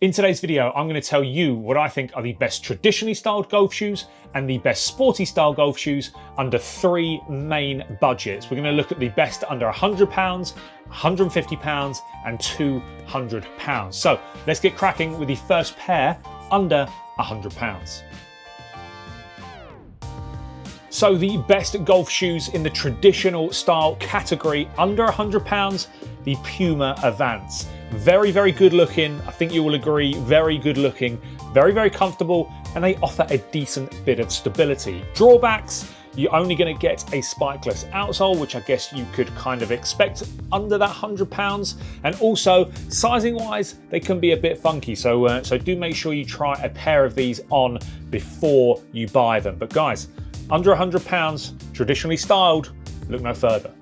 In today's video, I'm going to tell you what I think are the best traditionally styled golf shoes and the best sporty style golf shoes under three main budgets. We're going to look at the best under £100, £150 and £200. So let's get cracking with the first pair under £100. So the best golf shoes in the traditional style category under £100, the Puma Avance. Very, very good looking. I think you will agree, very good looking, very, very comfortable, and they offer a decent bit of stability. Drawbacks, you're only going to get a spikeless outsole, which I guess you could kind of expect under that £100. And also, sizing wise, they can be a bit funky. So do make sure you try a pair of these on before you buy them. But guys, under £100, traditionally styled, look no further.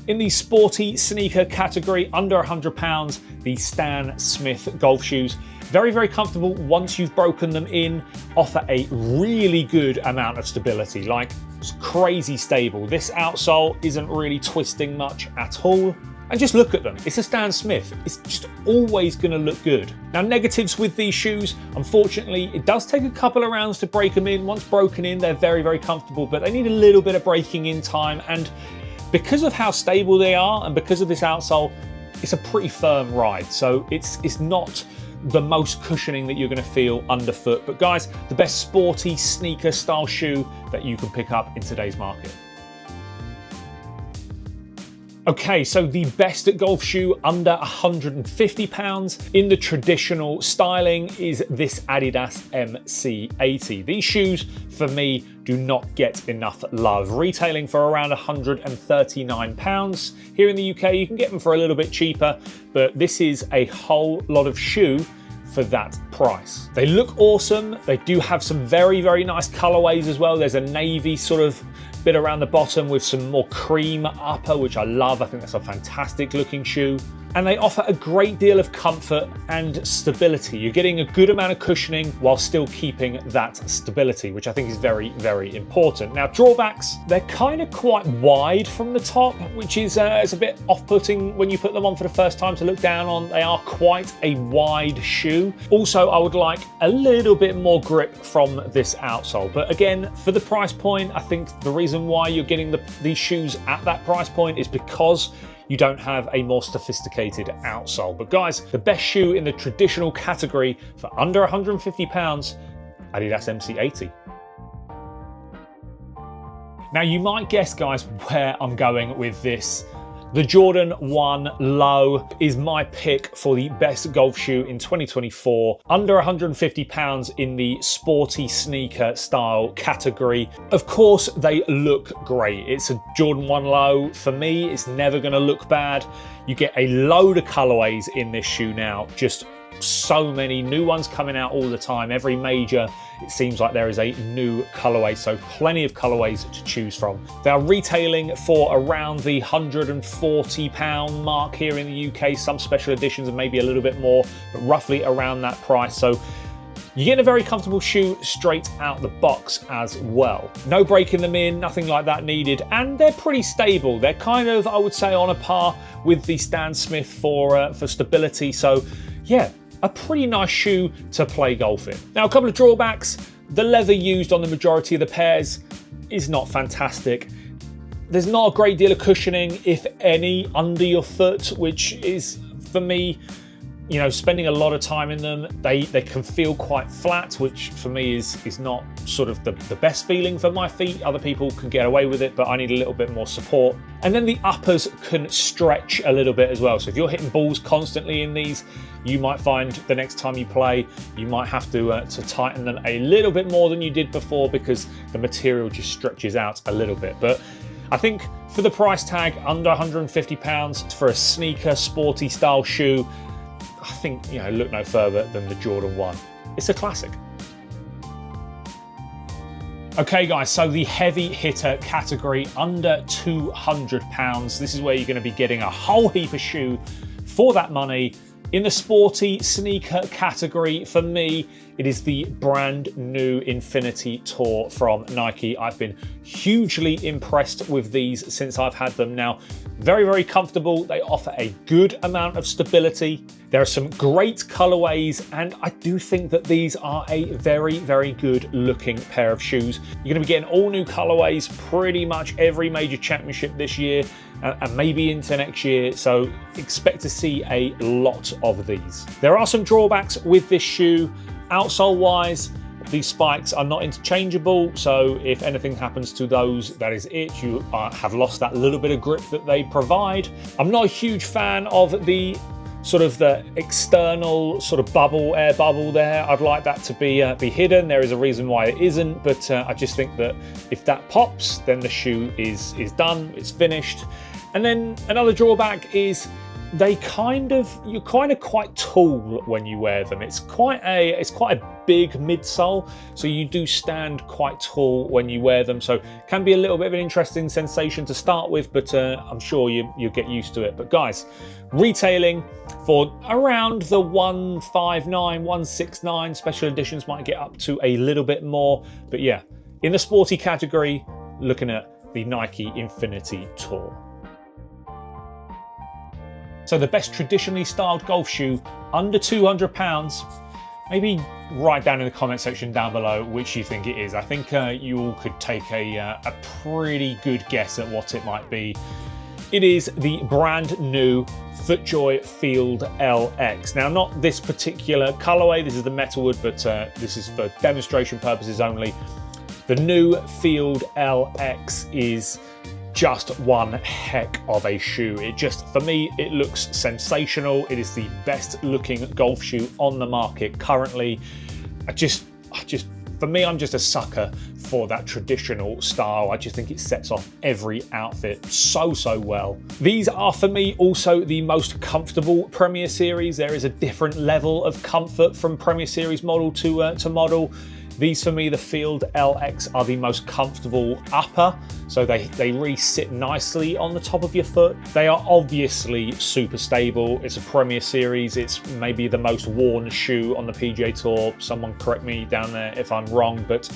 In the sporty sneaker category, under £100, the Stan Smith golf shoes. Very, very comfortable once you've broken them in, offer a really good amount of stability, like it's crazy stable. This outsole isn't really twisting much at all. And just look at them, it's a Stan Smith. It's just always gonna look good. Now, negatives with these shoes, unfortunately, it does take a couple of rounds to break them in. Once broken in, they're very, very comfortable, but they need a little bit of breaking in time. And because of how stable they are and because of this outsole, it's a pretty firm ride. So it's not the most cushioning that you're going to feel underfoot. But guys, the best sporty sneaker style shoe that you can pick up in today's market. Okay, so the best golf shoe under £150 in the traditional styling is this Adidas MC80. These shoes, for me, do not get enough love. Retailing for around £139. Here in the UK, you can get them for a little bit cheaper, but this is a whole lot of shoe for that price. They look awesome. They do have some very, very nice colorways as well. There's a navy sort of bit around the bottom with some more cream upper, which I love. I think that's a fantastic looking shoe. And they offer a great deal of comfort and stability. You're getting a good amount of cushioning while still keeping that stability, which I think is very, very important. Now, drawbacks, they're kind of quite wide from the top, which is a bit off-putting when you put them on for the first time to look down on. They are quite a wide shoe. Also, I would like a little bit more grip from this outsole. But again, for the price point, I think the reason why you're getting these shoes at that price point is because you don't have a more sophisticated outsole. But guys, the best shoe in the traditional category for under £150, Adidas MC80. Now you might guess, guys, where I'm going with this. The Jordan 1 Low is my pick for the best golf shoe in 2024, under £150 in the sporty sneaker style category. Of course, they look great. It's a Jordan 1 Low. For me, it's never gonna look bad. You get a load of colorways in this shoe now, just so many new ones coming out all the time. Every major, it seems like there is a new colorway, so plenty of colorways to choose from. They are retailing for around the £140 mark here in the UK. Some special editions and maybe a little bit more, but roughly around that price. So you're getting a very comfortable shoe straight out the box as well. No breaking them in, nothing like that needed, and they're pretty stable. They're kind of, I would say, on a par with the Stan Smith for stability. So yeah, a pretty nice shoe to play golf in. Now, a couple of drawbacks. The leather used on the majority of the pairs is not fantastic. There's not a great deal of cushioning, if any, under your foot, which is, for me, you know, spending a lot of time in them, they can feel quite flat, which for me is not sort of the best feeling for my feet. Other people can get away with it, but I need a little bit more support. And then the uppers can stretch a little bit as well. So if you're hitting balls constantly in these, you might find the next time you play, you might have to tighten them a little bit more than you did before because the material just stretches out a little bit. But I think for the price tag, under £150 for a sneaker, sporty style shoe, I think, you know, look no further than the Jordan 1. It's a classic. Okay guys, so the heavy hitter category under £200. This is where you're going to be getting a whole heap of shoe for that money. In the sporty sneaker category, for me, it is the brand new Infinity Tour from Nike. I've been hugely impressed with these since I've had them now. Very, very comfortable. They offer a good amount of stability. There are some great colorways, and I do think that these are a very, very good looking pair of shoes. You're going to be getting all new colorways pretty much every major championship this year, and maybe into next year, so expect to see a lot of these. There are some drawbacks with this shoe. Outsole wise, these spikes are not interchangeable, so if anything happens to those, that is it. You have lost that little bit of grip that they provide. I'm not a huge fan of the sort of the external sort of bubble, air bubble there. I'd like that to be hidden. There is a reason why it isn't, but I just think that if that pops, then the shoe is done, it's finished. And then another drawback is you're kind of quite tall when you wear them. It's quite a big midsole, so you do stand quite tall when you wear them. So it can be a little bit of an interesting sensation to start with, but I'm sure you'll get used to it. But guys, retailing for around the 159, 169, special editions might get up to a little bit more. But yeah, in the sporty category, looking at the Nike Infinity Tour. So the best traditionally styled golf shoe under £200, maybe write down in the comment section down below which you think it is. I think you all could take a pretty good guess at what it might be. It is the brand new FootJoy Field LX. Now, not this particular colorway, this is the metalwood, but this is for demonstration purposes only. The new Field LX is just one heck of a shoe. For me, it looks sensational. It is the best looking golf shoe on the market currently. For me, I'm just a sucker for that traditional style. I just think it sets off every outfit so well. These are, for me, also the most comfortable Premier Series. There is a different level of comfort from Premier Series model to model. These, for me, the Field LX are the most comfortable upper, so they really sit nicely on the top of your foot. They are obviously super stable. It's a Premier Series. It's maybe the most worn shoe on the PGA Tour. Someone correct me down there if I'm wrong, but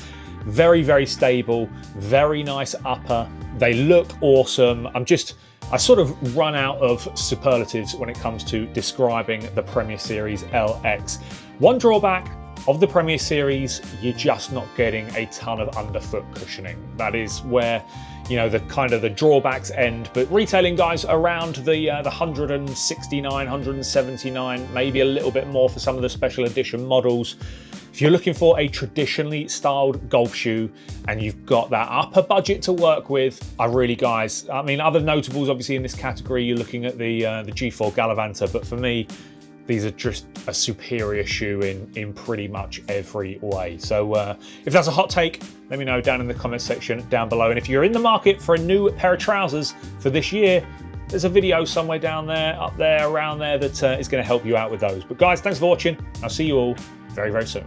very, very stable, very nice upper. They look awesome. I sort of run out of superlatives when it comes to describing the Premier Series LX. One drawback of the Premier Series, you're just not getting a ton of underfoot cushioning. That is where, the drawbacks end. But retailing, guys, around the 169, 179, maybe a little bit more for some of the special edition models. If you're looking for a traditionally styled golf shoe and you've got that upper budget to work with, other notables obviously in this category, you're looking at the G4 Galavanta, but for me, these are just a superior shoe in pretty much every way. So if that's a hot take, let me know down in the comment section down below. And if you're in the market for a new pair of trousers for this year, there's a video somewhere down there, up there, around there that is going to help you out with those. But guys, thanks for watching. I'll see you all very, very soon.